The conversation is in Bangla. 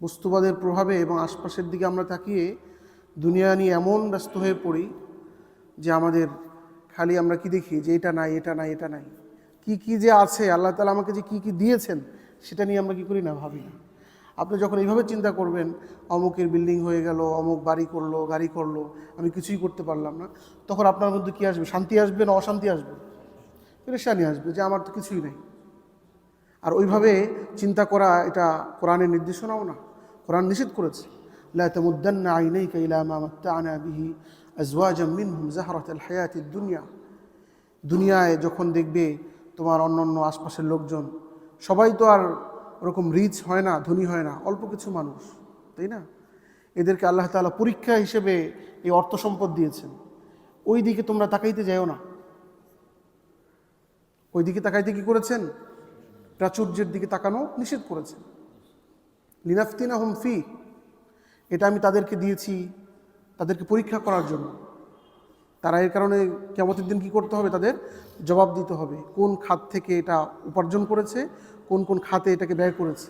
বস্তুবাদের প্রভাবে এবং আশপাশের দিকে আমরা তাকিয়ে দুনিয়া নিয়ে এমন ব্যস্ত হয়ে পড়ি যে আমাদের খালি আমরা কি দেখি যে এটা নাই, এটা নাই, এটা নাই, কি কি যে আছে, আল্লাহ তাআলা আমাকে যে কি কি দিয়েছেন সেটা নিয়ে আমরা কি করি না, ভাবি না। আপনি যখন এইভাবে চিন্তা করবেন, অমুকের বিল্ডিং হয়ে গেল, অমুক বাড়ি করলো, গাড়ি করলো, আমি কিছুই করতে পারলাম না, তখন আপনার মধ্যে কি আসবে? শান্তি আসবে না অশান্তি আসবে? পেরেশানি আসবে যে আমার তো কিছুই নাই। আর ওইভাবে চিন্তা করা এটা কোরআনের নির্দেশনাও না, কোরআন নিষেধ করেছে, লা তামুদ্দান্না আইনাইকা ইলা মা মাত্তা'না বিহি আজওয়াজাম মিনহুম যাহরাতাল হায়াতিদ দুনিয়া। দুনিয়ায় যখন দেখবে তোমার অন্যান্য আশপাশের লোকজন সবাই তো আর ওরকম রিচ হয় না, ধনী হয় না, অল্প কিছু মানুষ, তাই না? এদেরকে আল্লাহ তাআলা পরীক্ষা হিসেবে এই অর্থ সম্পদ দিয়েছেন। ওই দিকে তোমরা তাকাইতে যাও না। ওই দিকে তাকাইতে কি করেছেন? প্রাচুর্যের দিকে তাকানো নিষেধ করেছেন। লিনাফতিনাহুম ফি, এটা আমি তাদেরকে দিয়েছি তাদেরকে পরীক্ষা করার জন্য। তারা এর কারণে কিয়ামতের দিন কি করতে হবে? তাদের জবাব দিতে হবে কোন খাত থেকে এটা উপার্জন করেছে, কোন কোন খাতে এটাকে ব্যয় করেছে।